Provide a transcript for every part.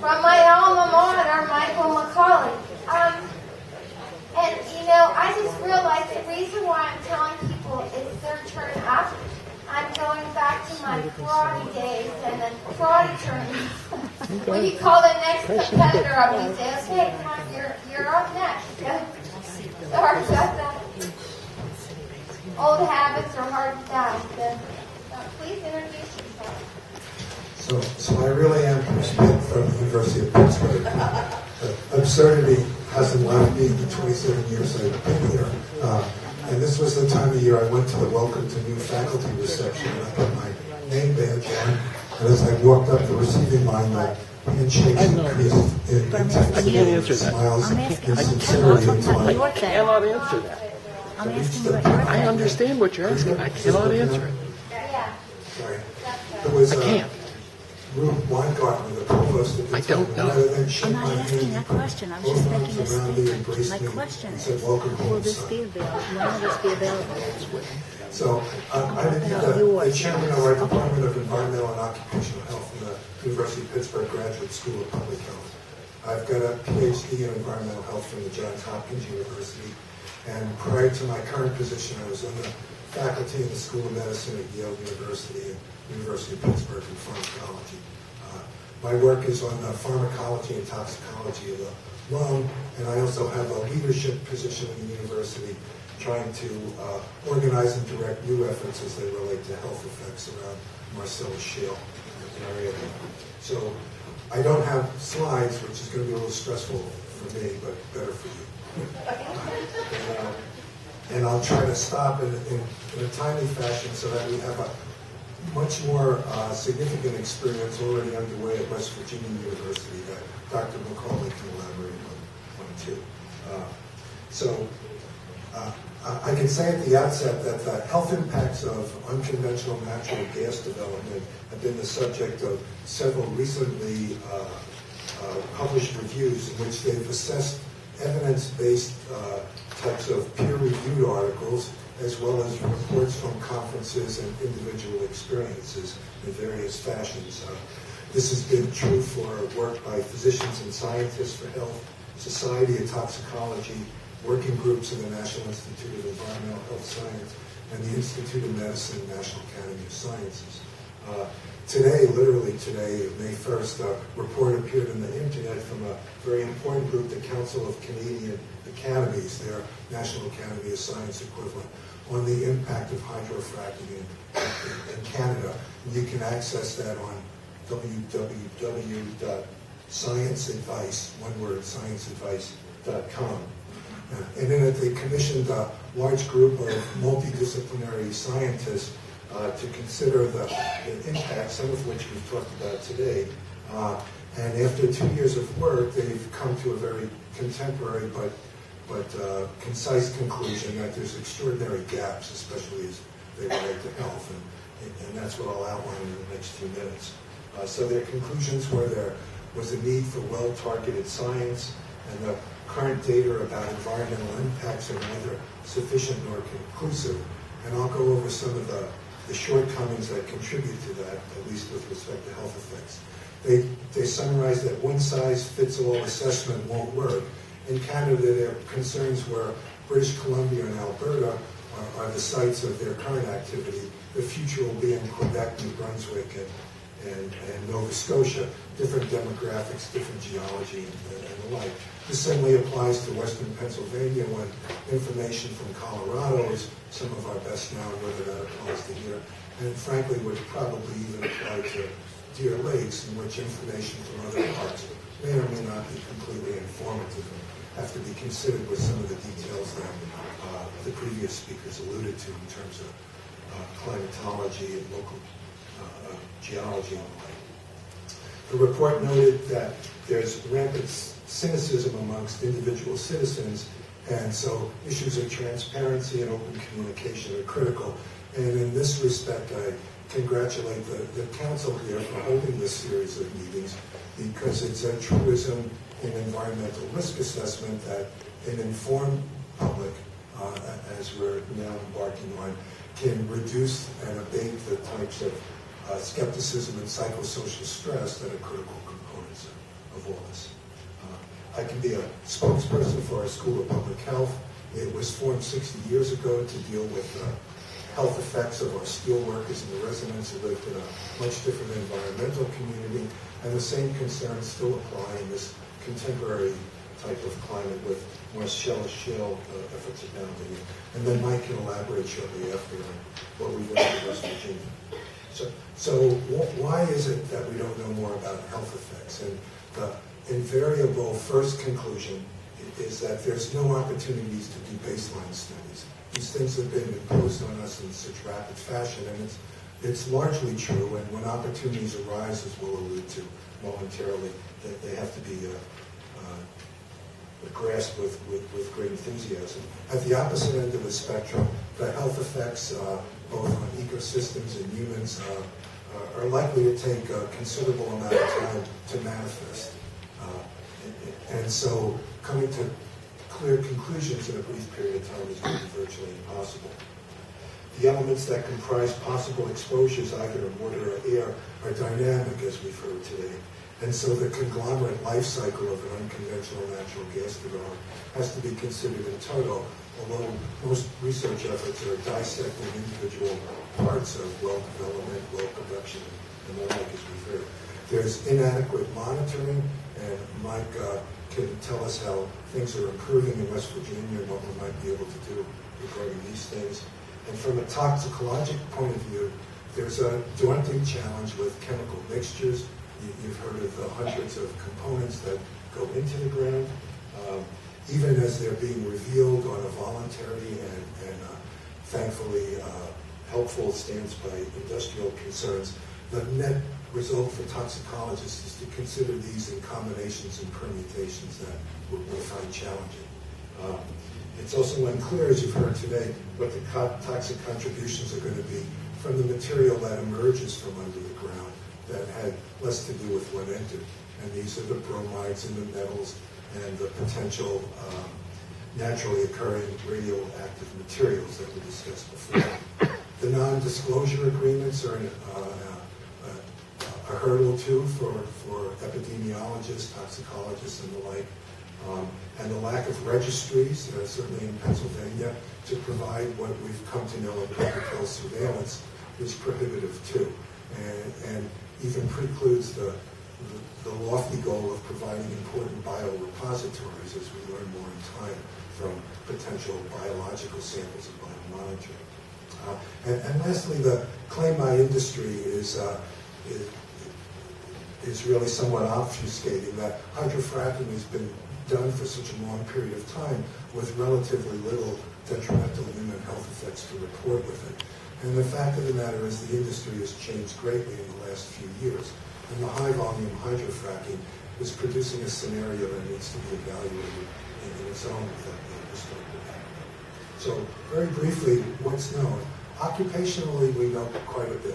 from my alma mater, Michael McCawley. And, you know, I just realized the reason why I'm telling people is their turn up. I'm going back to my karate days and then karate tournaments. When you call the next competitor up, you say, okay, come on, you're up next. Sorry about that. Old habits are hard to die. So please introduce yourself. So I really am Chris Pitt from the University of Pittsburgh. Absurdity hasn't left me the 27 years I've been here. And this was the time of year I went to the Welcome to New Faculty reception, and I put my name badge on. And as I walked up the receiving line, my handshakes increased in intensity and smiles and sincerity until I cannot answer that. I understand what you're asking. I cannot answer it. Sorry. There was I can't. Ruth Weingarten, the provost at the I time, don't know. rather than shake I'm not my asking hand, that question. I'm both just arms making a around me, statement. embraced My me, question and is, said, "Welcome will home, this son." be available? When will this be available? So I'm the chairman of our Department of Environmental and Occupational Health in the University of Pittsburgh Graduate School of Public Health. I've got a PhD in environmental health from the Johns Hopkins University, and prior to my current position, I was on the faculty in the School of Medicine at Yale University and University of Pittsburgh in pharmacology. My work is on the pharmacology and toxicology of the lung, and I also have a leadership position in the university trying to organize and direct new efforts as they relate to health effects around Marcellus Shale area. So I don't have slides, which is going to be a little stressful for me, but better for you. And I'll try to stop in a timely fashion so that we have a much more significant experience already underway at West Virginia University that Dr. McCawley can elaborate on too. I can say at the outset that the health impacts of unconventional natural gas development have been the subject of several recently published reviews in which they've assessed evidence-based types of peer-reviewed articles as well as reports from conferences and individual experiences in various fashions. This has been true for work by physicians and scientists for health, Society of Toxicology, working groups in the National Institute of Environmental Health Science, and the Institute of Medicine, National Academy of Sciences. Today, literally today, May 1st, a report appeared on the internet from a very important group, the Council of Canadian Academies, their National Academy of Science equivalent, on the impact of hydrofracking in Canada. You can access that on www.scienceadvice, one word, scienceadvice.com. And in it, they commissioned a large group of multidisciplinary scientists to consider the impact, some of which we've talked about today. And after 2 years of work, they've come to a very contemporary but concise conclusion that there's extraordinary gaps, especially as they relate to health, and that's what I'll outline in the next few minutes. So their conclusions were there was a need for well-targeted science, and the current data about environmental impacts are neither sufficient nor conclusive. And I'll go over some of the shortcomings that contribute to that, at least with respect to health effects. They summarize that one-size-fits-all assessment won't work. In Canada, their concerns were British Columbia and Alberta are the sites of their current activity. The future will be in Quebec, New Brunswick, and Nova Scotia. Different demographics, different geology, and the like. This similarly applies to Western Pennsylvania when information from Colorado is some of our best known, whether that applies to here. And frankly, would probably even apply to Deer Lakes, in which information from other parts may or may not be completely informative and have to be considered with some of the details that the previous speakers alluded to in terms of climatology and local geology and the like. The report noted that there's rampant cynicism amongst individual citizens, and so issues of transparency and open communication are critical. And in this respect, I congratulate the council here for holding this series of meetings, because it's a truism in environmental risk assessment that an informed public, as we're now embarking on, can reduce and abate the types of skepticism and psychosocial stress that are critical components of all this. I can be a spokesperson for our School of Public Health. It was formed 60 years ago to deal with health effects of our steel workers and the residents who lived in a much different environmental community, and the same concerns still apply in this contemporary type of climate with more shale efforts abounding. And then Mike can elaborate shortly after on what we've done in West Virginia. So why is it that we don't know more about health effects? And the invariable first conclusion is that there's no opportunities to do baseline studies. These things have been imposed on us in such rapid fashion, and it's largely true, and when opportunities arise, as we'll allude to momentarily, they have to be grasped with great enthusiasm. At the opposite end of the spectrum, the health effects, both on ecosystems and humans, are likely to take a considerable amount of time to manifest. And so coming to clear conclusions in a brief period of time is going to be virtually impossible. The elements that comprise possible exposures, either in water or air, are dynamic, as we've heard today. And so the conglomerate life cycle of an unconventional natural gas development has to be considered in total, although most research efforts are dissecting individual parts of well development, well production, and the like, as we've heard. There's inadequate monitoring, and Mike can tell us how things are improving in West Virginia and what we might be able to do regarding these things. And from a toxicologic point of view, there's a daunting challenge with chemical mixtures. You've heard of the hundreds of components that go into the ground. Even as they're being revealed on a voluntary and thankfully helpful stance by industrial concerns, the net result for toxicologists is to consider these in combinations and permutations that we'll find challenging. It's also unclear, as you've heard today, what the toxic contributions are going to be from the material that emerges from under the ground that had less to do with what entered. And these are the bromides and the metals and the potential naturally occurring radioactive materials that we discussed before. The non-disclosure agreements are a hurdle too for epidemiologists, toxicologists, and the like. And the lack of registries, certainly in Pennsylvania, to provide what we've come to know in public health surveillance is prohibitive too, and even precludes the lofty goal of providing important biorepositories as we learn more in time from potential biological samples and biomonitoring. And lastly, the claim by industry is really somewhat obfuscating that hydrofracking has been done for such a long period of time with relatively little detrimental human health effects to report with it. And the fact of the matter is the industry has changed greatly in the last few years. And the high-volume hydrofracking is producing a scenario that needs to be evaluated in its own historical background. So very briefly, what's known? Occupationally, we know quite a bit.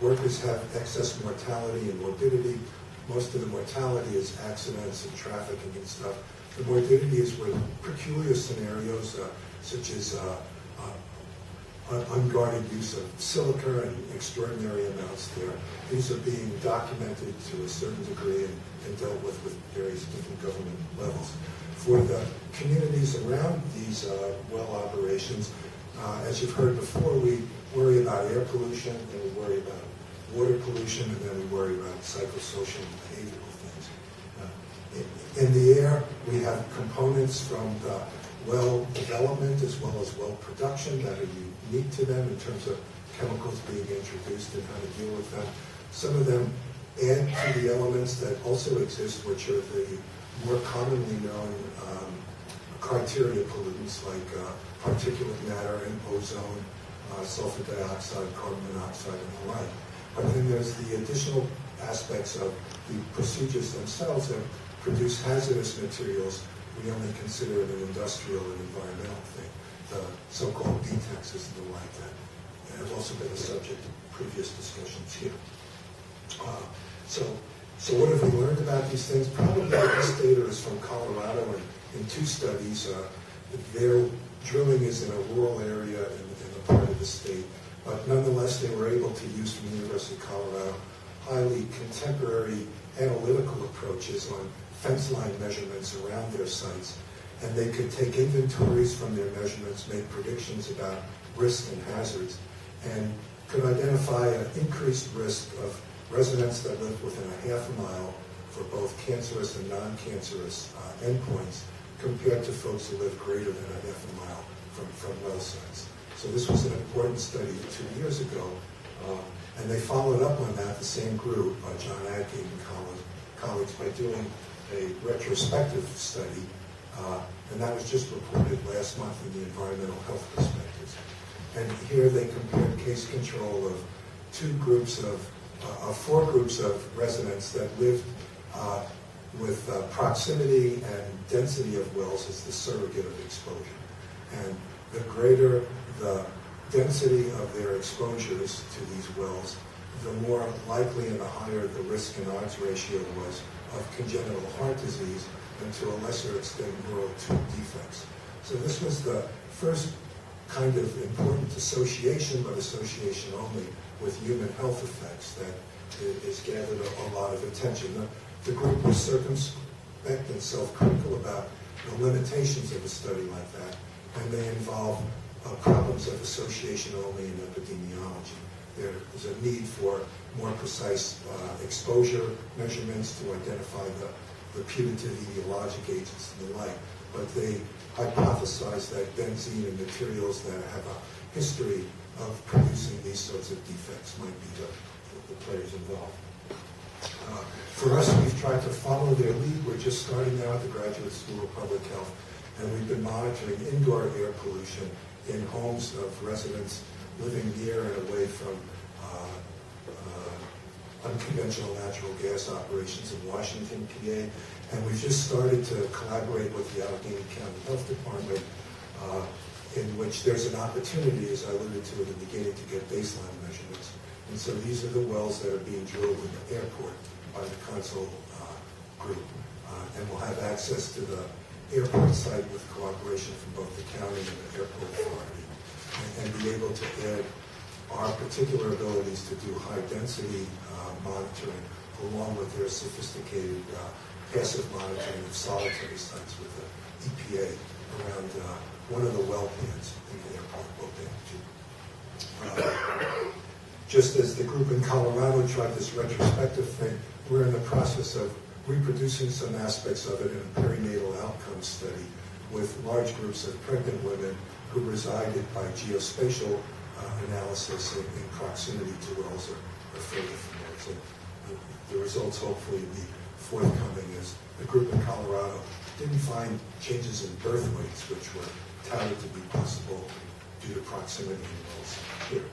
Workers have excess mortality and morbidity. Most of the mortality is accidents and trafficking and stuff. The morbidity is with peculiar scenarios such as unguarded use of silica in extraordinary amounts there. These are being documented to a certain degree and dealt with various different government levels. For the communities around these well operations, as you've heard before, we worry about air pollution, and we worry about water pollution, and then we worry about psychosocial and behavioral things. In the air, we have components from the well development as well as well production that are unique to them in terms of chemicals being introduced and how to deal with them. Some of them add to the elements that also exist, which are the more commonly known criteria pollutants like particulate matter and ozone, sulfur dioxide, carbon monoxide, and the like. But then there's the additional aspects of the procedures themselves that produce hazardous materials. We only consider it an industrial and environmental thing, the so-called B-taxes and the like that have also been a subject of previous discussions here. So what have we learned about these things? Probably the best data is from Colorado, and in two studies, their drilling is in a rural area in a part of the state, but nonetheless they were able to use from the University of Colorado highly contemporary analytical approaches on fence line measurements around their sites, and they could take inventories from their measurements, make predictions about risks and hazards, and could identify an increased risk of residents that live within a half a mile for both cancerous and non-cancerous endpoints compared to folks who live greater than a half a mile from well sites. So this was an important study 2 years ago, and they followed up on that, the same group, John Adkey and colleagues, by doing a retrospective study, and that was just reported last month in the Environmental Health Perspectives. And here they compared case control of four groups of residents that lived with proximity and density of wells as the surrogate of exposure. And the greater the density of their exposures to these wells, the more likely and the higher the risk and odds ratio was of congenital heart disease and to a lesser extent neural tube defects. So this was the first kind of important association, but association only, with human health effects that is gathered a lot of attention. The group was circumspect and self-critical about the limitations of a study like that, and they involve problems of association only in epidemiology. There is a need for more precise exposure measurements to identify the putative etiologic agents and the like, but they hypothesize that benzene and materials that have a history of producing these sorts of defects might be the players involved. For us, we've tried to follow their lead. We're just starting now at the Graduate School of Public Health, and we've been monitoring indoor air pollution in homes of residents living near and away from unconventional natural gas operations in Washington, PA, and we've just started to collaborate with the Allegheny County Health Department, in which there's an opportunity, as I alluded to at the beginning, to get baseline measurements. And so these are the wells that are being drilled in the airport by the Consul group, and we'll have access to the airport site with cooperation from both the county and the airport authority, and be able to add our particular abilities to do high-density monitoring along with their sophisticated passive monitoring of solitary sites with the EPA around one of the well pads in the airport, just as the group in Colorado tried this retrospective thing, we're in the process of reproducing some aspects of it in a perinatal outcome study with large groups of pregnant women who resided by geospatial analysis in proximity to wells or further from wells. And the results hopefully be forthcoming, as the group in Colorado didn't find changes in birth weights, which were touted to be possible due to proximity in wells here.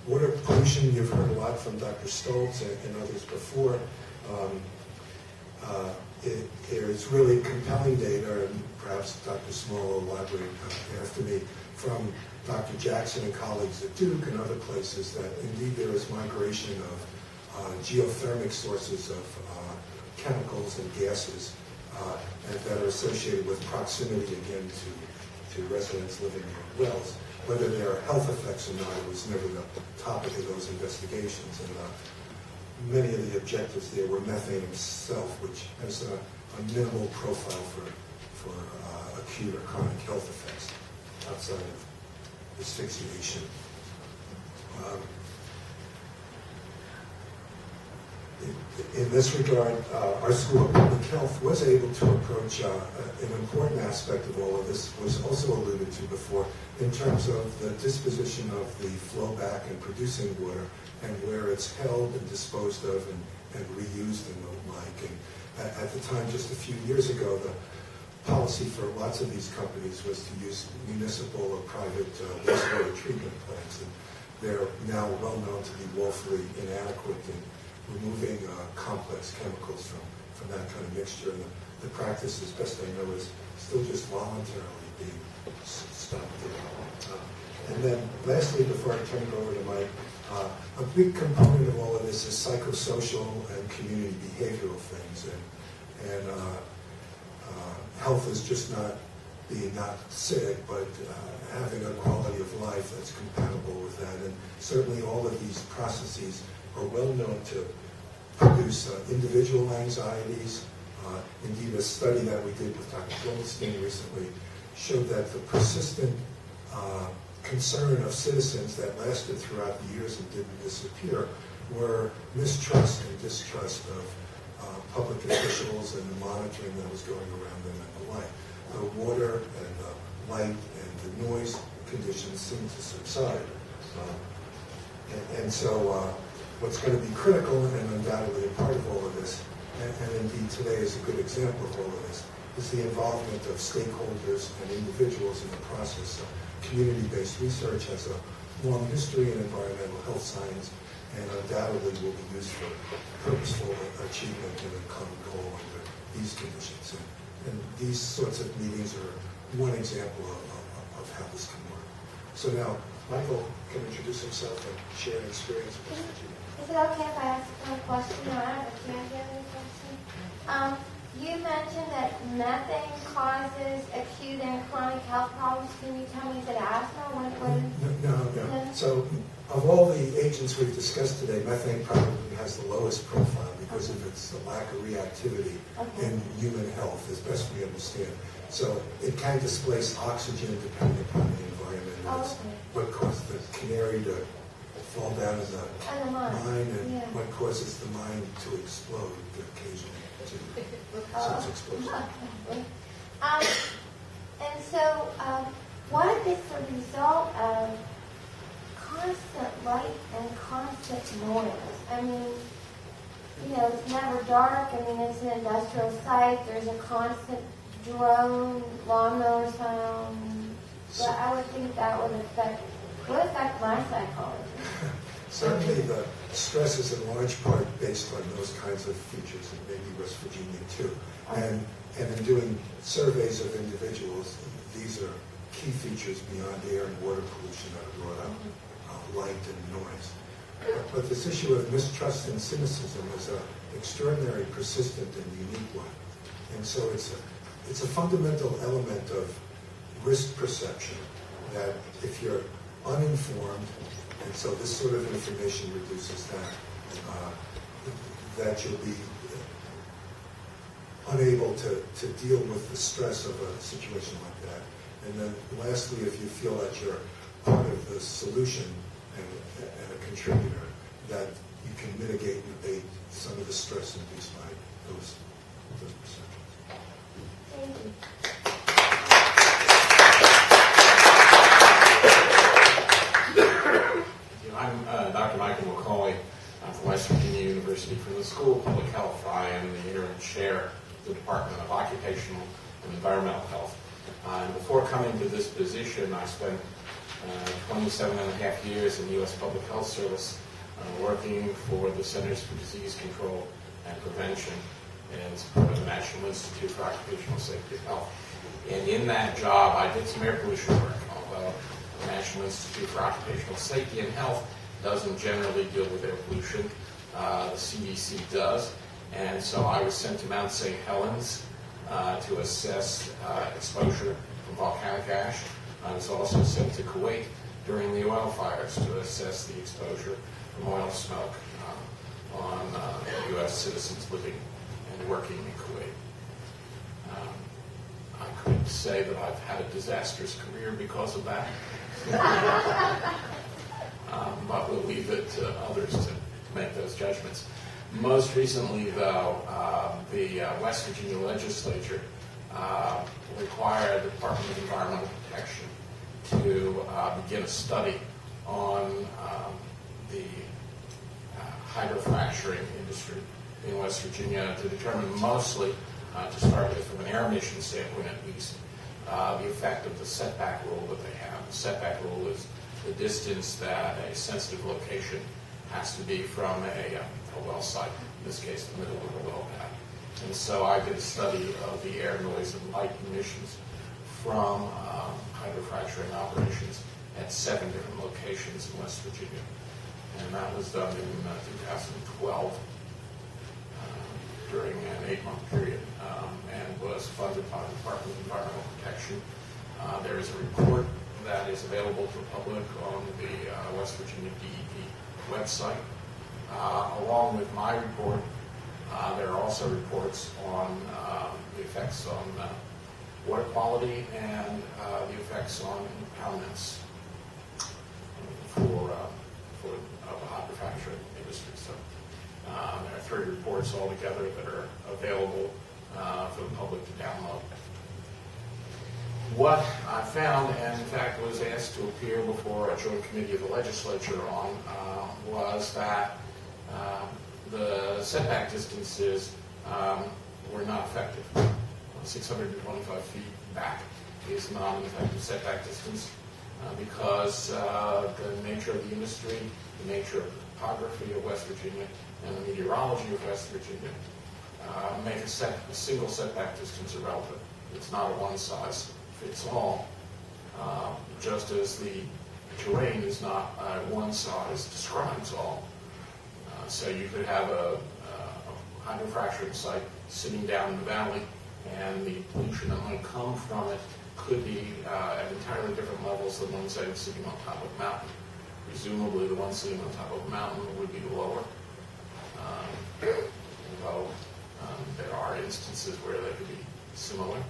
Water pollution, you've heard a lot from Dr. Stolz and others before. There is really compelling data, and perhaps Dr. Small will elaborate after me, from Dr. Jackson and colleagues at Duke and other places, that indeed there is migration of geothermic sources of chemicals and gases and that are associated with proximity, again, to residents living near wells. Whether there are health effects or not, it was never the topic of those investigations. And many of the objectives there were methane itself, which has a minimal profile for acute or chronic health effects outside of asphyxiation. In this regard, our School of Public Health was able to approach an important aspect of all of this, was also alluded to before, in terms of the disposition of the flow back and producing water and where it's held and disposed of and reused and the like. And at the time, just a few years ago, the policy for lots of these companies was to use municipal or private wastewater treatment plants. And they're now well known to be woefully inadequate in removing complex chemicals from that kind of mixture. And the practice, as best I know, is still just voluntarily being stopped there. And then lastly, before I turn it over to Mike, a big component of all of this is psychosocial and community behavioral things. And health is just not being not sick, but having a quality of life that's compatible with that. And certainly all of these processes are well known to produce individual anxieties. Indeed, a study that we did with Dr. Goldstein recently showed that the persistent concern of citizens that lasted throughout the years and didn't disappear were mistrust and distrust of public officials and the monitoring that was going around them and the like. The water and the light and the noise conditions seemed to subside. And so what's going to be critical and undoubtedly a part of all of this, and indeed today is a good example of all of this, is the involvement of stakeholders and individuals in the process. So community-based research has a long history in environmental health science and undoubtedly will be used for purposeful achievement and a common goal under these conditions. And these sorts of meetings are one example of how this can work. So now, Michael can introduce himself and share an experience with Virginia. Is it okay if I ask a question? No, I have a candidate question. You mentioned that methane causes acute and chronic health problems. Can you tell me, is it asthma? No. So of all the agents we've discussed today, methane probably has the lowest profile because of its lack of reactivity in human health, as best we understand. So it can displace oxygen depending upon the environment. That's what caused the canary to fall down in the mine and what causes the mine to explode occasionally. Such explosion. And so, what if it's a result of constant light and constant noise? I mean, it's never dark. I mean, it's an industrial site. There's a constant drone, lawnmower sound. But I would think that would affect my psychology. Certainly the stress is in large part based on those kinds of features, and maybe West Virginia too. And in doing surveys of individuals, these are key features beyond air and water pollution that are brought up, light and noise. But this issue of mistrust and cynicism is an extraordinary, persistent, and unique one. And so it's a fundamental element of risk perception that if you're uninformed, and so this sort of information reduces that you'll be unable to deal with the stress of a situation like that. And then lastly, if you feel that you're part of the solution and a contributor, that you can mitigate and abate some of the stress induced by those perceptions. Thank you. I'm Dr. Michael McCawley. I'm from West Virginia University. From the School of Public Health, I am the interim chair of the Department of Occupational and Environmental Health. Before coming to this position, I spent 27 and a half years in the U.S. Public Health Service working for the Centers for Disease Control and Prevention and support of the National Institute for Occupational Safety and Health. And in that job, I did some air pollution work, although the National Institute for Occupational Safety and Health doesn't generally deal with air pollution. The CDC does. And so I was sent to Mount St. Helens to assess exposure from volcanic ash. I was also sent to Kuwait during the oil fires to assess the exposure from oil smoke on U.S. citizens living and working in Kuwait. I could say that I've had a disastrous career because of that. But we'll leave it to others to make those judgments. Most recently, though, the West Virginia legislature required the Department of Environmental Protection to begin a study on the hydrofracturing industry in West Virginia to determine mostly, to start with, from an air emission standpoint at least, the effect of the setback rule that they have. The setback rule is the distance that a sensitive location has to be from a well site, in this case the middle of the well pad. And so I did a study of the air, noise, and light emissions from hydrofracturing operations at 7 different locations in West Virginia. And that was done in 2012 during an 8-month period and was funded by the Department of Environmental Protection. There is a report that is available to the public on the West Virginia DEP website. Along with my report, there are also reports on the effects on water quality and the effects on impoundments for the hydrofracturing industry. So there are 3 reports altogether that are available for the public to download. What I found, and in fact was asked to appear before a joint committee of the legislature on, was that the setback distances were not effective. 625 feet back is not an effective setback distance because the nature of the industry, the nature of the topography of West Virginia, and the meteorology of West Virginia make a single setback distance irrelevant. It's not a one-size-fits-all, just as the terrain is not a one-size-describes-all. So you could have a hydrofracturing site sitting down in the valley, and the pollution that might come from it could be at entirely different levels than one site sitting on top of a mountain. Presumably the one sitting on top of a mountain would be lower, although there are instances where they could be similar.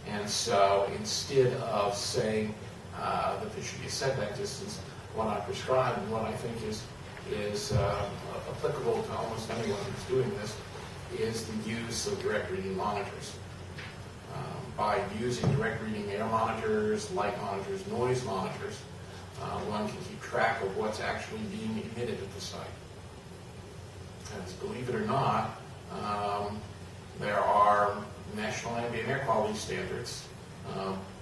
And so instead of saying that there should be a setback distance, what I prescribe and what I think is applicable to almost anyone who's doing this is the use of direct reading monitors. By using direct reading air monitors, light monitors, noise monitors, one can keep track of what's actually being emitted at the site. And believe it or not, there are national ambient air quality standards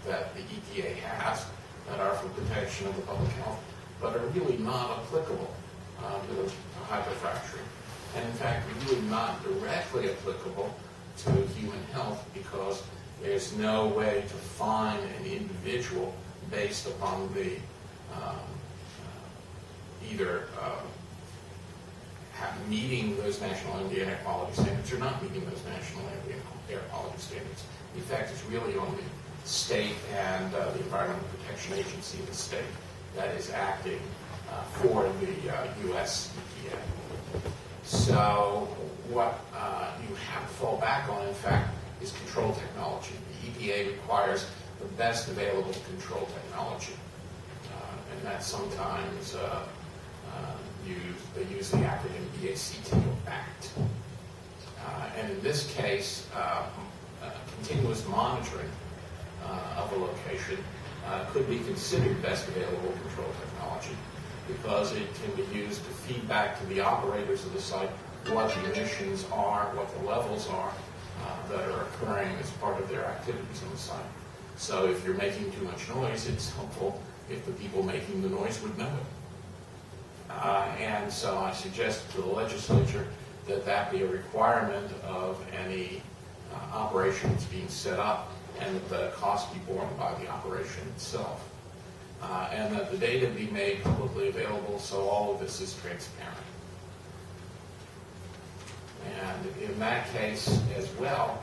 that the EPA has that are for protection of the public health, but are really not applicable to hydrofracturing. And in fact, really not directly applicable to human health because there's no way to find an individual based upon the either meeting those national ambient air quality standards or not meeting those national ambient air quality standards. The effect is really on the state and the Environmental Protection Agency of the state that is acting for the U.S. EPA. So what you have to fall back on, in fact, is control technology. The EPA requires the best available control technology, and that's sometimes they use the acronym BACT or ACT. And in this case, continuous monitoring of a location could be considered best available control technology because it can be used to feed back to the operators of the site what the emissions are, what the levels are that are occurring as part of their activities on the site. So if you're making too much noise, it's helpful if the people making the noise would know it. And so I suggested to the legislature that that be a requirement of any operation that's being set up and that the cost be borne by the operation itself. And that the data be made publicly available so all of this is transparent. And in that case as well,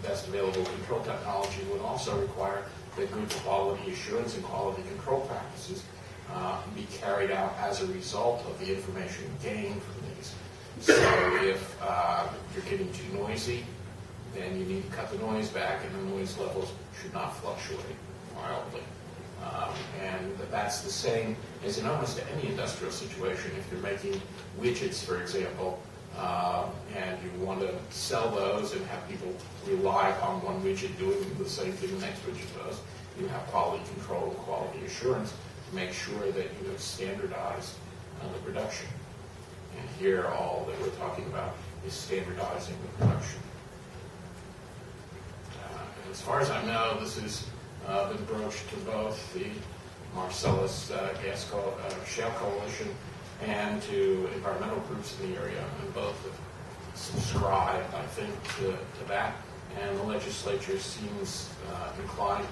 best available control technology would also require that good quality assurance and quality control practices be carried out as a result of the information gained from these. So if you're getting too noisy, then you need to cut the noise back, and the noise levels should not fluctuate wildly. And that's the same as in almost any industrial situation. If you're making widgets, for example, and you want to sell those and have people rely upon one widget doing the same thing the next widget does, you have quality control and quality assurance to make sure that you have standardized the production. And here all that we're talking about is standardizing the production. And as far as I know, this has been broached to both the Marcellus Shale Coalition and to environmental groups in the area, and both have subscribed, I think, to that. And the legislature seems inclined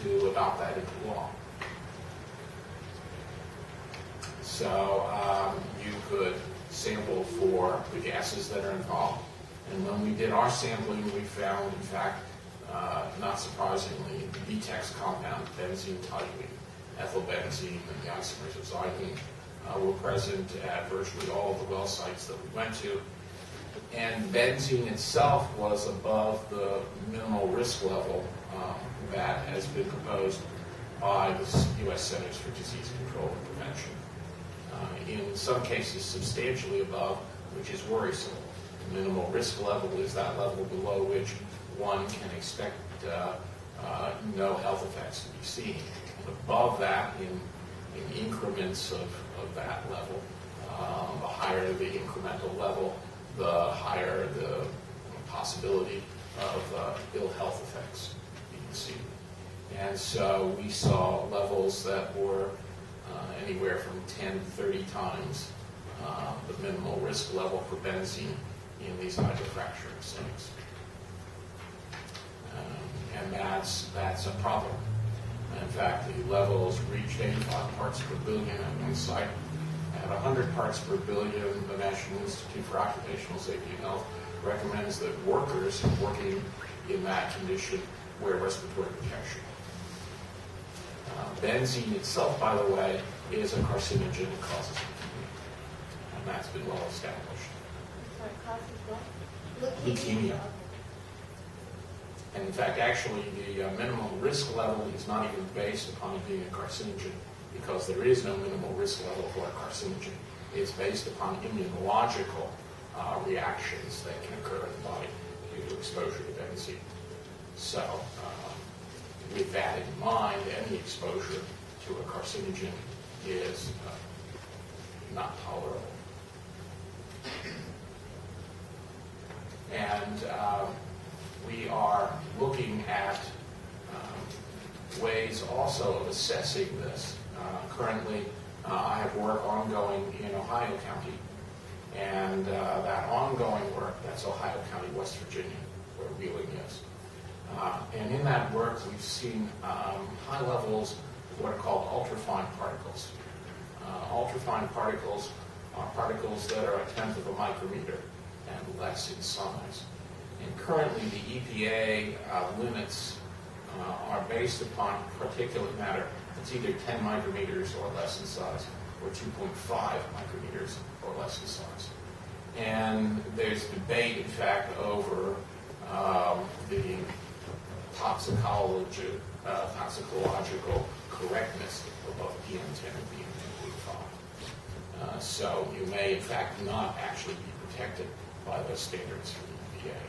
to adopt that into law. So you could sample for the gases that are involved. And when we did our sampling, we found, in fact, not surprisingly, the BTEX compound, benzene, toluene, ethylbenzene, and the isomers of xylene were present at virtually all of the well sites that we went to. And benzene itself was above the minimal risk level that has been proposed by the U.S. Centers for Disease Control and Prevention. In some cases, substantially above, which is worrisome. The minimal risk level is that level below which one can expect no health effects to be seen. And above that, in increments of that level, the higher the incremental level, the higher the possibility of ill health effects being seen. And so we saw levels that were anywhere from 10 to 30 times the minimal risk level for benzene in these hydrofracturing sites. And that's a problem. In fact, the levels reached 85 parts per billion at one site. At 100 parts per billion, the National Institute for Occupational Safety and Health recommends that workers working in that condition wear respiratory protection. Benzene itself, by the way, is a carcinogen that causes leukemia, and that's been well established. Sorry, causes what? Leukemia. And in fact, actually, the minimum risk level is not even based upon it being a carcinogen, because there is no minimal risk level for a carcinogen. It's based upon immunological reactions that can occur in the body due to exposure to benzene. So, with that in mind, any exposure to a carcinogen is not tolerable. And we are looking at ways also of assessing this. Currently, I have work ongoing in Ohio County, and that ongoing work, that's Ohio County, West Virginia, where Wheeling is. And in that work, we've seen high levels of what are called ultrafine particles. Ultrafine particles are particles that are a tenth of a micrometer and less in size. And currently, the EPA limits are based upon particulate matter that's either 10 micrometers or less in size, or 2.5 micrometers or less in size. And there's debate, in fact, over the toxicological correctness of both PM10 and PM2.5. So you may, in fact, not actually be protected by those standards from the EPA.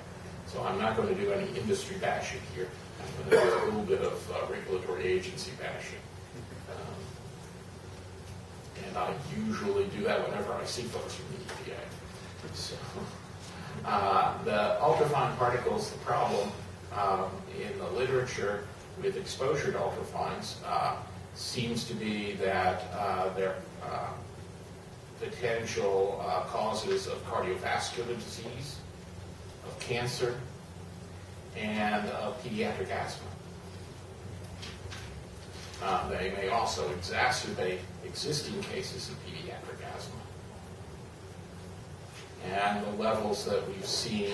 So I'm not going to do any industry bashing here. I'm going to do a little bit of regulatory agency bashing. And I usually do that whenever I see folks from the EPA. So, the ultrafine particles, the problem in the literature with exposure to ultrafines seems to be that they're potential causes of cardiovascular disease, of cancer, and of pediatric asthma. They may also exacerbate existing cases of pediatric asthma. And the levels that we've seen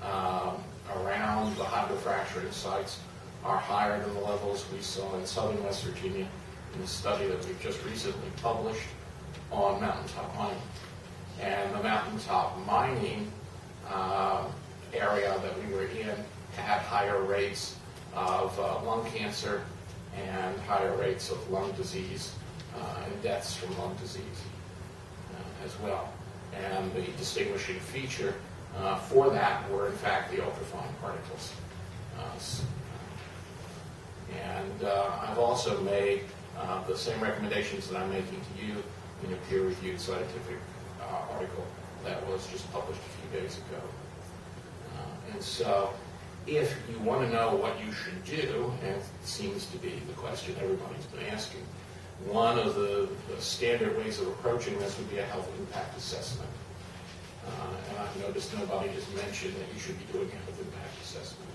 around the hydrofracturing sites are higher than the levels we saw in southern West Virginia in the study that we've just recently published on mountaintop mining. And the mountaintop mining area that we were in had higher rates of lung cancer and higher rates of lung disease and deaths from lung disease as well. And the distinguishing feature for that were, in fact, the ultrafine particles. And I've also made the same recommendations that I'm making to you in a peer-reviewed scientific article that was just published a few days ago. And so, if you want to know what you should do, and it seems to be the question everybody's been asking, one of the standard ways of approaching this would be a health impact assessment. And I've noticed nobody has mentioned that you should be doing a health impact assessment.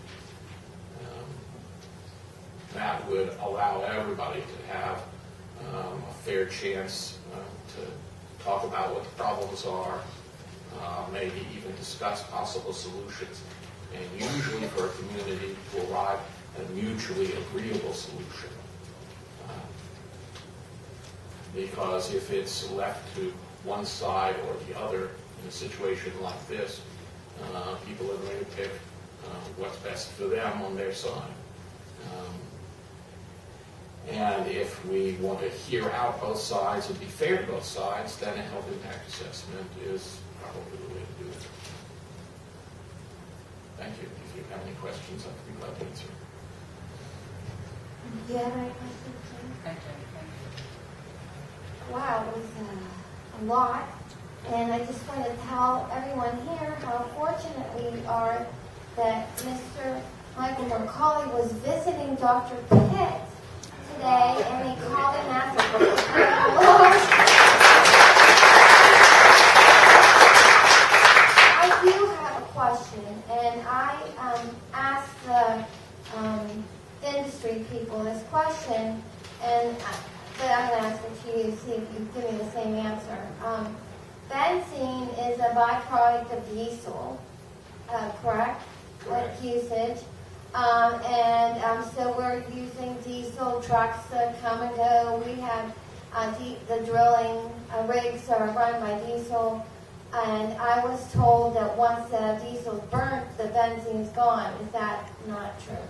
That would allow everybody to have a fair chance to talk about what the problems are, maybe even discuss possible solutions, and usually for a community to arrive at a mutually agreeable solution. because if it's left to one side or the other in a situation like this, people are going to pick what's best for them on their side. And if we want to hear out both sides and be fair to both sides, then a health impact assessment is probably the way to do it. Thank you. If you have any questions, I'd be glad to answer. Do you have any questions, Jim? Wow, it was a lot. And I just want to tell everyone here how fortunate we are that Mr. Michael McCawley was visiting Dr. Pitt today, and he called and asked for I do have a question, and I asked the industry people this question, and but I'm going to ask it to you, see if you give me the same answer. Benzene is a byproduct of diesel, correct? Like usage. So we're using diesel trucks that come and go. We have the drilling rigs are run by diesel. And I was told that once the diesel's burnt, the benzene's gone. Is that not true?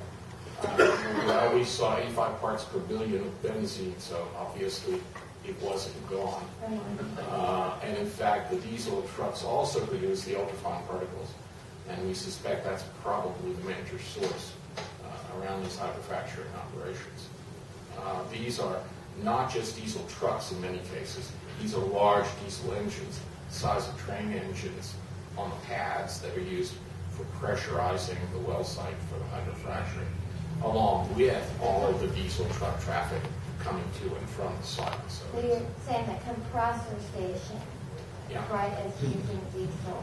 Well, we saw 85 parts per billion of benzene, so obviously it wasn't gone. And in fact, the diesel trucks also produce the ultrafine particles, and we suspect that's probably the major source around these hydrofracturing operations. These are not just diesel trucks in many cases. These are large diesel engines, the size of train engines, on the pads that are used for pressurizing the well site for the hydrofracturing, along with all of the diesel truck traffic coming to and from the site. So you're saying the compressor station, right, is using diesel.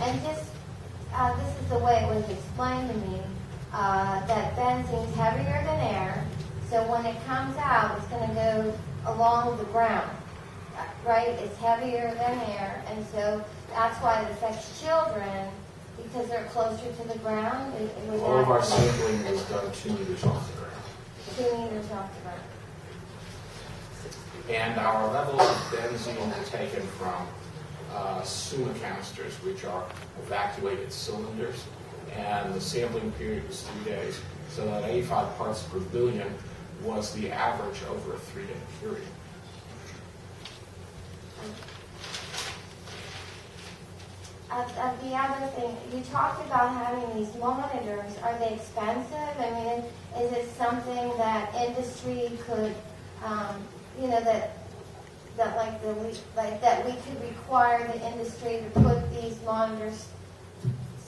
And this is the way it was explained to me, that benzene's heavier than air, so when it comes out, it's going to go along the ground, right? It's heavier than air, and so that's why it affects children, because they're closer to the ground. All of our sampling was done 2 meters off the ground. 2 meters off the ground. And our levels of benzene were taken from SUMA canisters, which are evacuated cylinders, and the sampling period was 3 days. So that 85 parts per billion was the average over a 3-day period. The other thing, you talked about having these monitors. Are they expensive? I mean, is it something that industry could, that we could require the industry to put these monitors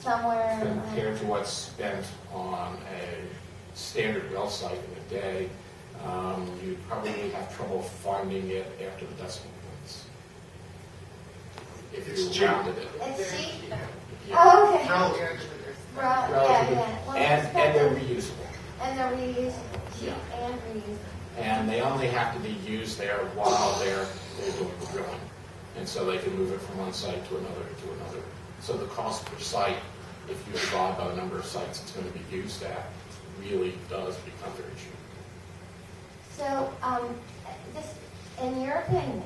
somewhere? Compared to what's spent on a standard well site in a day, you'd probably have trouble finding it after the decimal points. If you rounded it. It's cheap? Yeah. Oh, okay. Relatively. Well, And they're reusable. And they're reusable. Cheap Yeah. and reusable. And they only have to be used there while they're doing the drilling. And so they can move it from one site to another to another. So the cost per site, if you divide by the number of sites it's going to be used at, really does become very cheap. So, just in your opinion,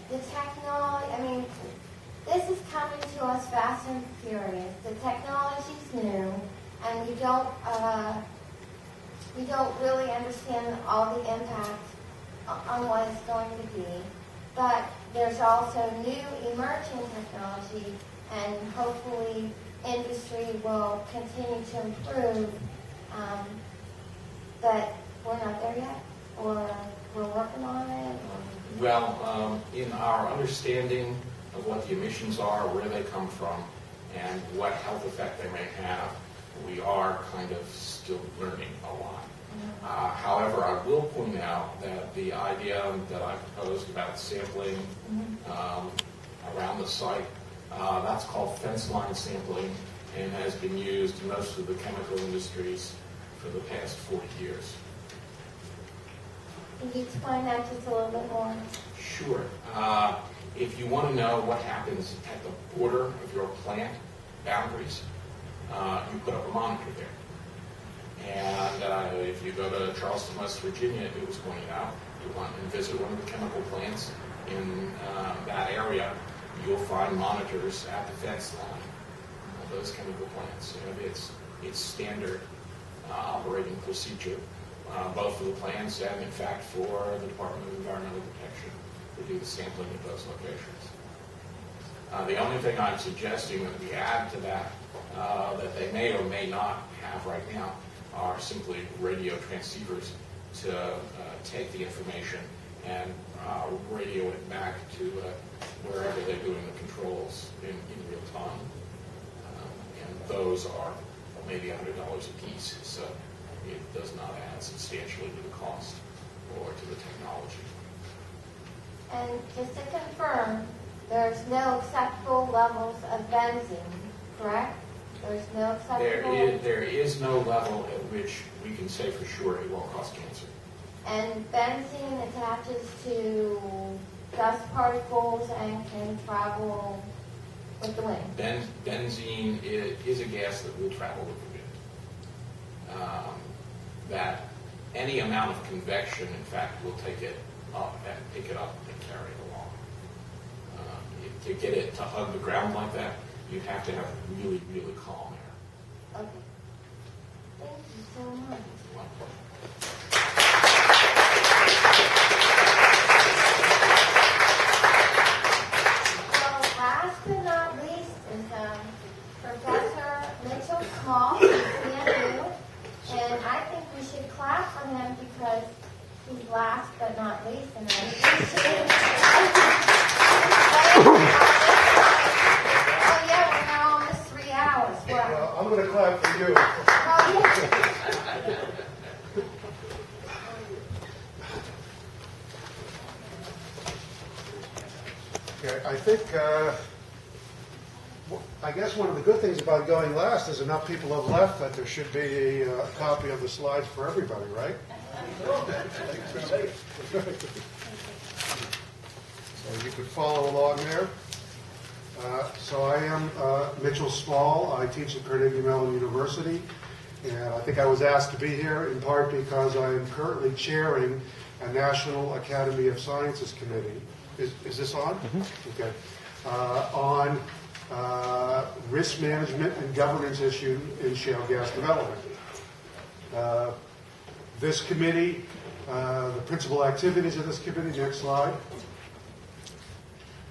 the technology, I mean, this is coming to us fast and furious. The technology's new, and we don't really understand all the impact on what it's going to be. But there's also new emerging technology, and hopefully industry will continue to improve. But we're not there yet, or we're working on it. Well, in our understanding of what the emissions are, where they come from, and what health effect they may have, we are kind of still learning a lot. However, I will point out that the idea that I proposed about sampling around the site, that's called fence line sampling, and has been used in most of the chemical industries for the past 40 years. Can you explain that just a little bit more? Sure. If you want to know what happens at the border of your plant boundaries, you put up a monitor there. And if you go to Charleston, West Virginia, it was pointed out, you want to visit one of the chemical plants in that area, you'll find monitors at the fence line of those chemical plants. It's standard operating procedure, both for the plants and, in fact, for the Department of Environmental Protection to do the sampling at those locations. The only thing I'm suggesting that we add to that, that they may or may not have right now, are simply radio transceivers to take the information and radio it back to wherever they're doing the controls in real time. And those are maybe $100 a piece, so it does not add substantially to the cost or to the technology. And just to confirm, there's no acceptable levels of benzene, correct? There's no acceptable... There is no level at which we can say for sure it won't cause cancer. And benzene attaches to dust particles and can travel with the wind. Benzene is a gas that will travel with the wind. That any amount of convection, in fact, will take it up and pick it up and carry it along. To get it to hug the ground like that, you have to have really, really calm air. Okay. Thank you so much. So last but not least is Professor Mitchell Small from CMU. And I think we should clap for him because he's last but not least. And I appreciate Oh yeah, we're now almost 3 hours. Wow. I'm going to clap for you. Oh, yeah. Okay, I guess one of the good things about going last is enough people have left that there should be a copy of the slides for everybody, right? So you could follow along there. So I am Mitchell Small. I teach at Carnegie Mellon University, and I think I was asked to be here in part because I am currently chairing a National Academy of Sciences committee. Is this on? Mm-hmm. Okay. On risk management and governance issue in shale gas development. This committee, the principal activities of this committee, next slide,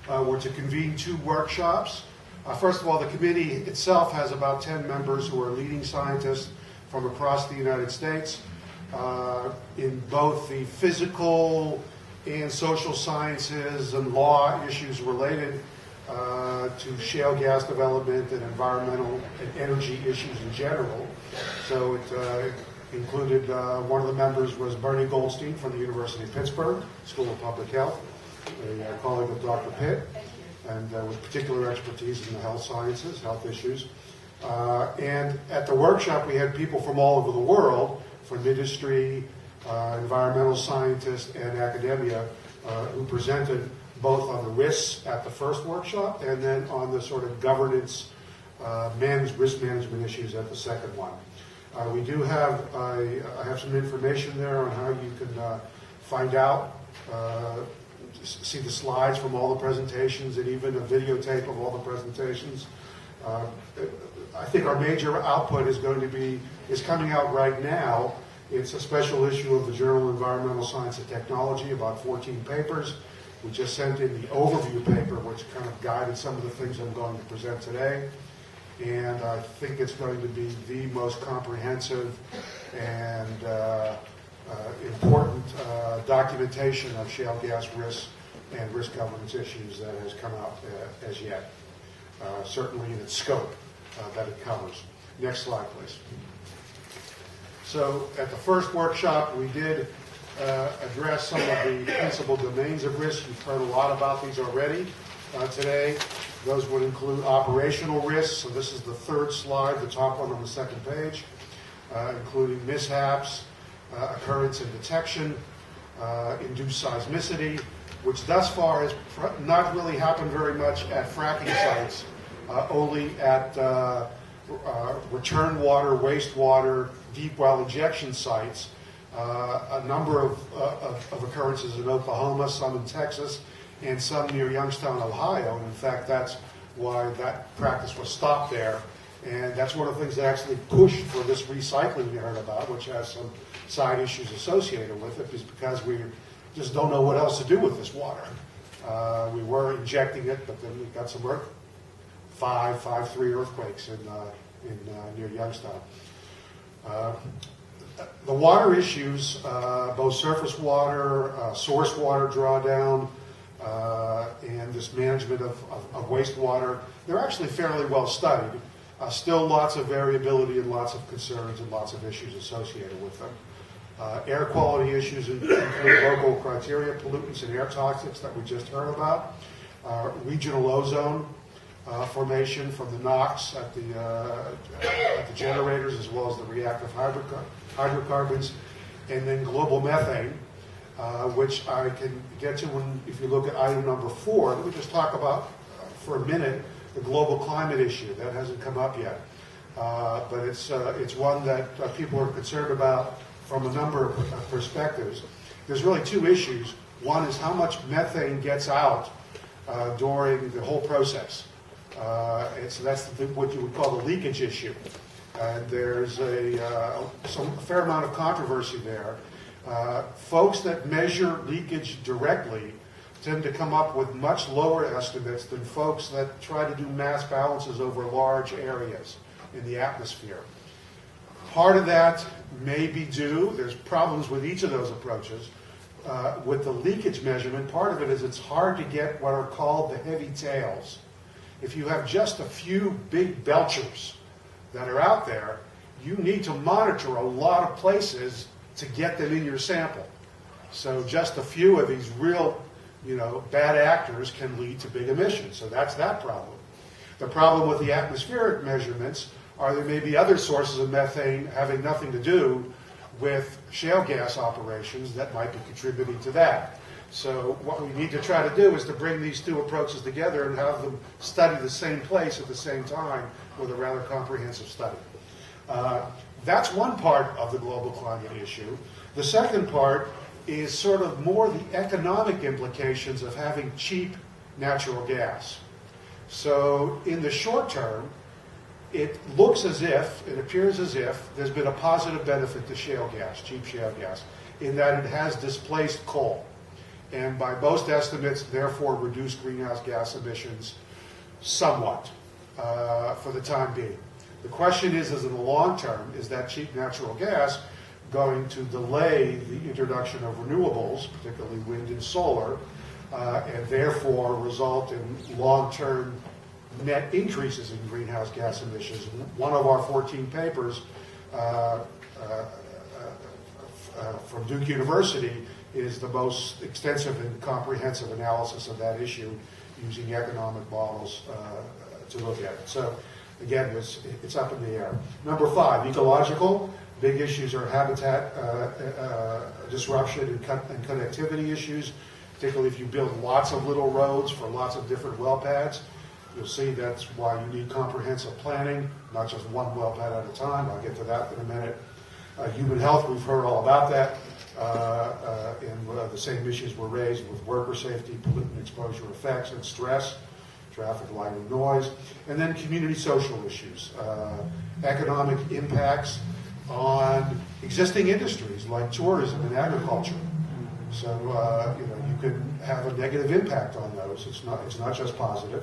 were to convene 2 workshops. First of all, the committee itself has about 10 members who are leading scientists from across the United States in both the physical and social sciences and law issues related to shale gas development and environmental and energy issues in general. So it included, one of the members was Bernie Goldstein from the University of Pittsburgh, School of Public Health, a colleague of Dr. Pitt, and with particular expertise in the health sciences, health issues. And at the workshop, we had people from all over the world, from industry, environmental scientists, and academia, who presented both on the risks at the first workshop and then on the sort of governance, risk management issues at the second one. We do have, I have some information there on how you can find out, see the slides from all the presentations and even a videotape of all the presentations. I think our major output is coming out right now. It's a special issue of the Journal of Environmental Science and Technology, about 14 papers. We just sent in the overview paper, which kind of guided some of the things I'm going to present today. And I think it's going to be the most comprehensive and important documentation of shale gas risks and risk governance issues that has come out as yet, certainly in its scope that it covers. Next slide, please. So at the first workshop, we did address some of the principal domains of risk. You've heard a lot about these already today. Those would include operational risks. So this is the third slide, the top one on the second page, including mishaps, occurrence and detection, induced seismicity, which thus far has not really happened very much at fracking sites, only at return water, wastewater, deep well injection sites, a number of occurrences in Oklahoma, some in Texas, and some near Youngstown, Ohio. And in fact, that's why that practice was stopped there. And that's one of the things that actually pushed for this recycling you heard about, which has some side issues associated with it, is because we just don't know what else to do with this water. We were injecting it, but then we got some 5.3 earthquakes in near Youngstown. The water issues, both surface water, source water drawdown, and this management of wastewater, they're actually fairly well studied. Still lots of variability and lots of concerns and lots of issues associated with them. Air quality issues include local criteria, pollutants and air toxics that we just heard about. Regional ozone formation from the NOx at the generators, as well as the reactive hydrocarbons, and then global methane, which I can get to if you look at item number 4. Let me just talk about for a minute the global climate issue. That hasn't come up yet, but it's one that people are concerned about from a number of perspectives. There's really 2 issues. One is how much methane gets out during the whole process. And so that's what you would call the leakage issue. And there's a fair amount of controversy there. Folks that measure leakage directly tend to come up with much lower estimates than folks that try to do mass balances over large areas in the atmosphere. Part of that may be due, there's problems with each of those approaches. With the leakage measurement, part of it is it's hard to get what are called the heavy tails. If you have just a few big belchers that are out there, you need to monitor a lot of places to get them in your sample. So just a few of these real, bad actors can lead to big emissions. So that's that problem. The problem with the atmospheric measurements are there may be other sources of methane having nothing to do with shale gas operations that might be contributing to that. So what we need to try to do is to bring these 2 approaches together and have them study the same place at the same time with a rather comprehensive study. That's one part of the global climate issue. The second part is sort of more the economic implications of having cheap natural gas. So in the short term, it looks as if, it appears as if, there's been a positive benefit to shale gas, cheap shale gas, in that it has displaced coal. And by most estimates, therefore, reduced greenhouse gas emissions somewhat for the time being. The question is in the long term, is that cheap natural gas going to delay the introduction of renewables, particularly wind and solar, and therefore result in long-term net increases in greenhouse gas emissions? One of our 14 papers from Duke University is the most extensive and comprehensive analysis of that issue using economic models to look at it. So again, it's up in the air. Number 5, ecological. Big issues are habitat disruption and connectivity issues, particularly if you build lots of little roads for lots of different well pads. You'll see that's why you need comprehensive planning, not just one well pad at a time. I'll get to that in a minute. Human health, we've heard all about that. And the same issues were raised with worker safety, pollutant exposure effects, and stress, traffic, light, and noise. And then community social issues, economic impacts on existing industries like tourism and agriculture. So you can have a negative impact on those. It's not just positive.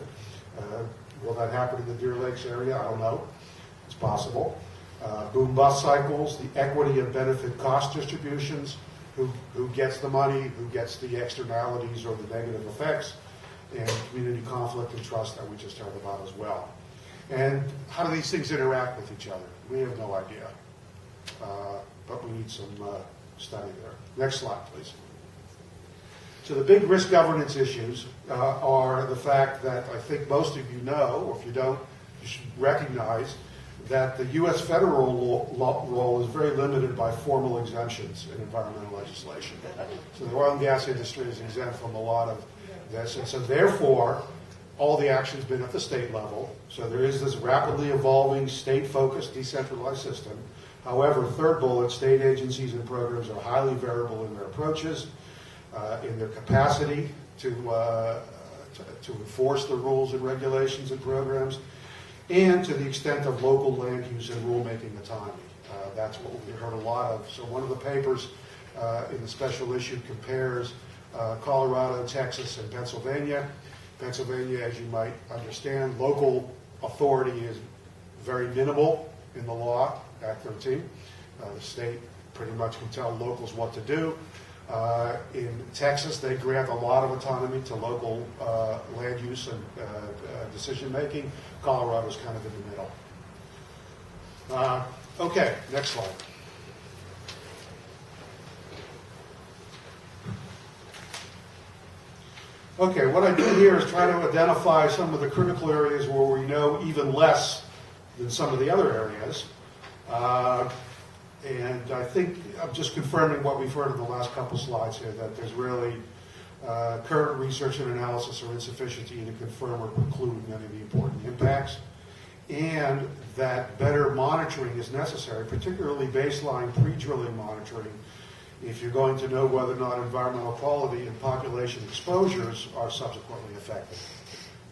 Will that happen in the Deer Lakes area? I don't know. It's possible. Boom-bust cycles, the equity and benefit cost distributions, who gets the money, who gets the externalities or the negative effects, and community conflict and trust that we just heard about as well. And how do these things interact with each other? We have no idea, but we need some study there. Next slide, please. So the big risk governance issues are the fact that I think most of you know, or if you don't, you should recognize that the U.S. federal role is very limited by formal exemptions in environmental legislation. So the oil and gas industry is exempt from a lot of this, and so therefore, all the action's been at the state level. So there is this rapidly evolving state-focused decentralized system. However, third bullet, state agencies and programs are highly variable in their approaches, in their capacity to enforce the rules and regulations and programs, and to the extent of local land use and rulemaking autonomy. That's what we heard a lot of. So one of the papers in the special issue compares Colorado, Texas, and Pennsylvania. Pennsylvania, as you might understand, local authority is very minimal in the law, Act 13. The state pretty much can tell locals what to do. In Texas, they grant a lot of autonomy to local land use and decision making. Colorado's kind of in the middle. Okay, next slide. Okay, what I do here is try to identify some of the critical areas where we know even less than some of the other areas. And I think I'm just confirming what we've heard in the last couple slides here, that there's really current research and analysis are insufficient to either confirm or preclude many of the important impacts, and that better monitoring is necessary, particularly baseline pre-drilling monitoring, if you're going to know whether or not environmental quality and population exposures are subsequently affected.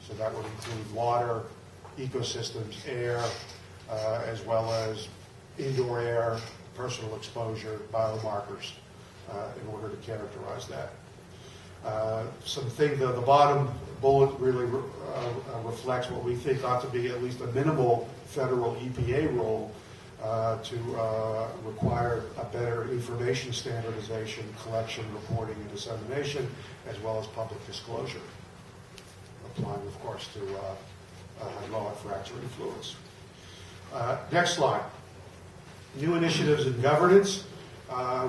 So that would include water, ecosystems, air, as well as indoor air, personal exposure, biomarkers, in order to characterize that. The bottom bullet really reflects what we think ought to be at least a minimal federal EPA role to require a better information standardization, collection, reporting, and dissemination, as well as public disclosure, applying, of course, to hydraulic fracturing fluids. Next slide. New initiatives in governance.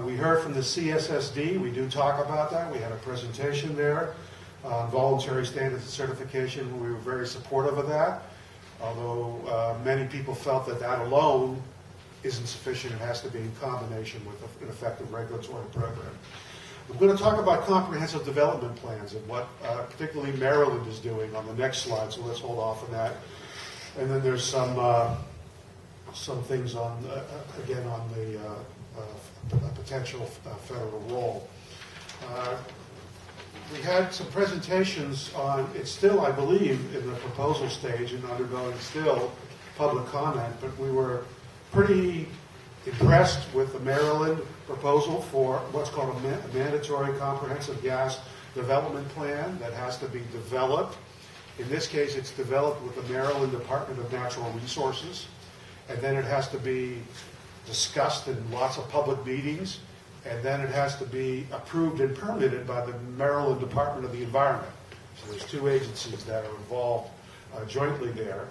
We heard from the CSSD. We do talk about that. We had a presentation there on voluntary standards and certification. We were very supportive of that, although many people felt that that alone isn't sufficient. It has to be in combination with an effective regulatory program. I'm going to talk about comprehensive development plans and what particularly Maryland is doing on the next slide, so let's hold off on that. And then there's some things on, again, on the potential federal role. We had some presentations on, it's still, I believe, in the proposal stage and undergoing still public comment, but we were pretty impressed with the Maryland proposal for what's called a mandatory comprehensive gas development plan that has to be developed. In this case, it's developed with the Maryland Department of Natural Resources, and then it has to be discussed in lots of public meetings, and then it has to be approved and permitted by the Maryland Department of the Environment. So there's two agencies that are involved jointly there.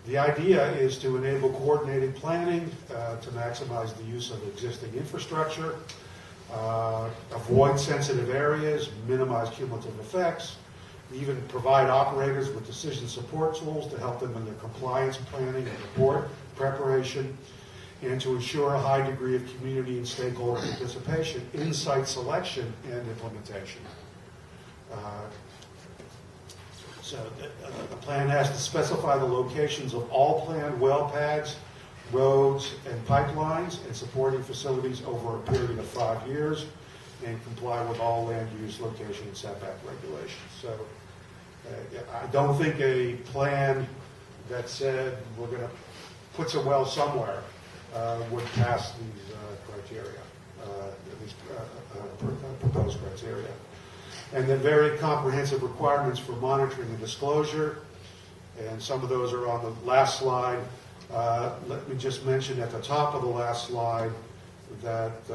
The idea is to enable coordinated planning to maximize the use of existing infrastructure, avoid sensitive areas, minimize cumulative effects, even provide operators with decision support tools to help them in their compliance planning and report preparation, and to ensure a high degree of community and stakeholder participation in site selection and implementation. So the plan has to specify the locations of all planned well pads, roads, and pipelines and supporting facilities over a period of 5 years, and comply with all land use, location, and setback regulations. So I don't think a plan that said we're going to put some wells somewhere would pass these criteria, these proposed criteria. And then very comprehensive requirements for monitoring and disclosure, and some of those are on the last slide. Let me just mention at the top of the last slide that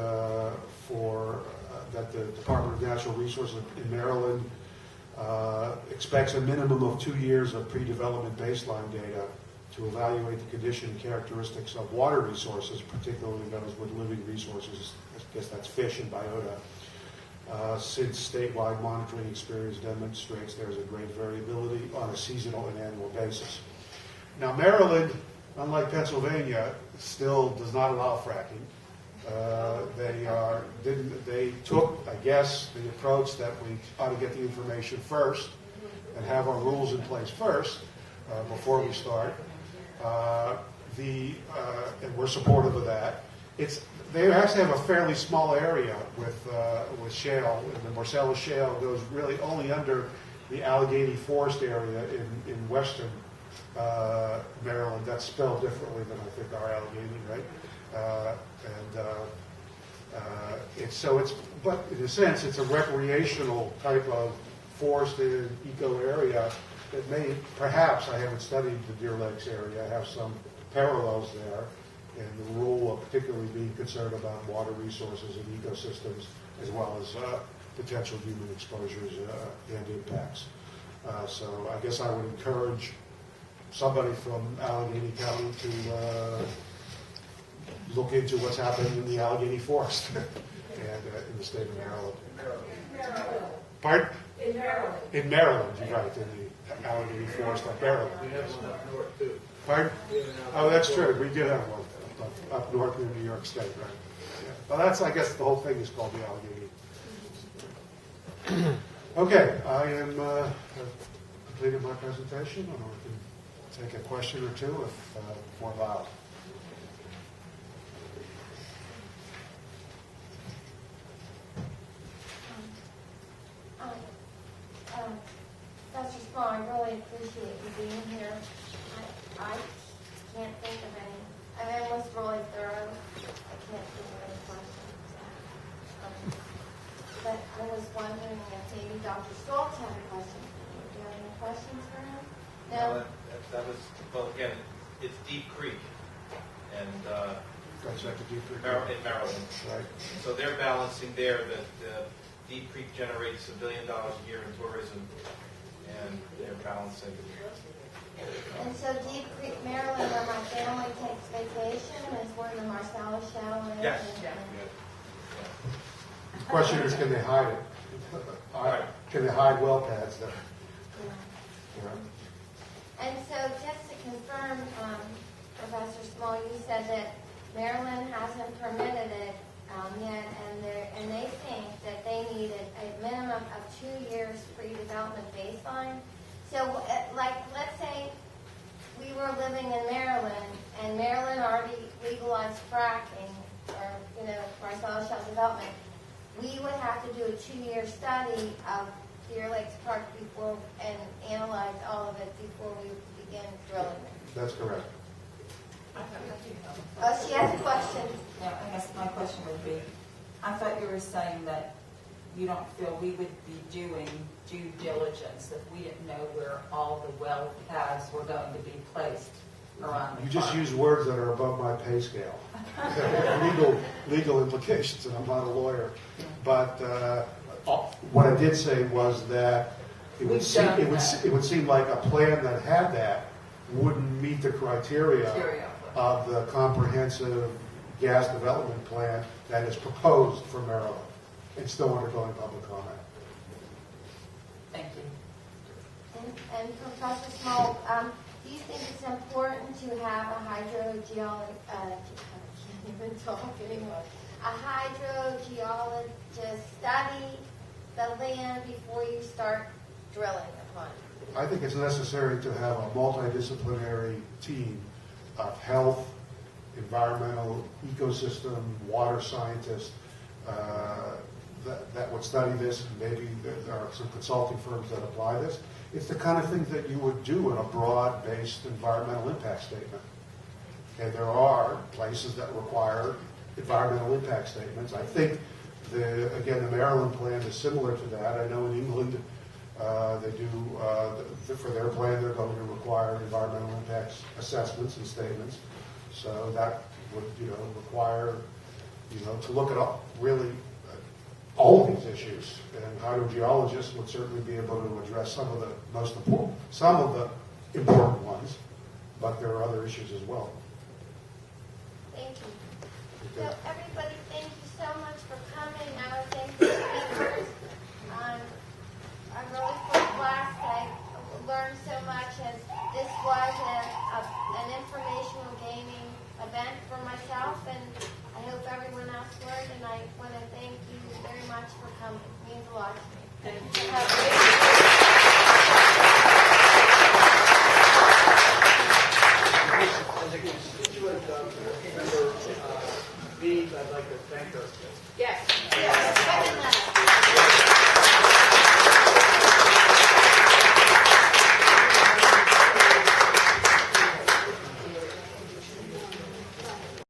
that the Department of Natural Resources in Maryland expects a minimum of 2 years of pre-development baseline data to evaluate the condition and characteristics of water resources, particularly those with living resources. I guess that's fish and biota. Since statewide monitoring experience demonstrates there's a great variability on a seasonal and annual basis. Now, Maryland, unlike Pennsylvania, still does not allow fracking. They took, I guess, the approach that we ought to get the information first and have our rules in place first before we start. And we're supportive of that. They actually have a fairly small area with shale, and the Marcellus Shale goes really only under the Allegheny forest area in western Maryland. That's spelled differently than I think our Allegheny, right? But in a sense, it's a recreational type of forested eco area that may, perhaps, I haven't studied the Deer Lakes area, have some parallels there, and the rule of particularly being concerned about water resources and ecosystems, as well as potential human exposures and impacts. So I guess I would encourage somebody from Allegheny County to look into what's happening in the Allegheny Forest and in the state of Maryland. Pardon? In Maryland. In Maryland, you're right, in the Allegheny Forest of Maryland. We have one up north, too. Pardon? Oh, that's true. We did have one up north in New York State, right? Yeah. Well, that's, I guess, the whole thing is called the Allegheny. Okay, I am completed my presentation, and we can take a question or two if we're allowed. Dr. Small, I really appreciate you being here. I can't think of any. I mean, it was really thorough. I can't think of any questions. But I was wondering if maybe Dr. Stolz had a question. Do you have any questions for him? No? That was, well, again, it's Deep Creek. And That's like the Deep Creek. in Maryland. Right. So they're balancing there that Deep Creek generates $1 billion a year in tourism, and they're balancing. And so Deep Creek, Maryland, where my family takes vacation, is where the Marcellus Shale is? Yes. The question is, can they hide it? Can they hide well pads there? Yeah. And so just to confirm, Professor Small, you said that Maryland hasn't permitted it yet, and they think that they needed a minimum of 2 years pre-development baseline. So, like, let's say we were living in Maryland, and Maryland already legalized fracking, or, Marcellus Shale Development. We would have to do a 2-year study of Deer Lakes Park and analyze all of it before we begin drilling it. That's correct. Oh, she has a question. Yeah, I guess my question would be, I thought you were saying that you don't feel we would be doing due diligence if we didn't know where all the well pads were going to be placed around the You just park. use words that are above my pay scale. legal implications, and I'm not a lawyer. But what I did say was that it would seem like a plan that had that wouldn't meet the criteria of the comprehensive gas development plan that is proposed for Maryland. It's still undergoing public comment. Thank you. And Professor Small, do you think it's important to have a hydrogeologist, I can't even talk anymore, a hydrogeologist study the land before you start drilling upon it? I think it's necessary to have a multidisciplinary team of health, environmental, ecosystem, water scientists that would study this. Maybe there are some consulting firms that apply this. It's the kind of thing that you would do in a broad-based environmental impact statement. And there are places that require environmental impact statements. I think, the Maryland plan is similar to that. I know in England, they do, for their plan, they're going to require environmental impact assessments and statements. So that would, require, to look at all of these issues. And hydrogeologists would certainly be able to address some of the important ones, but there are other issues as well. Thank you. Okay. So everybody, thank you so much for coming. I would thank the speakers.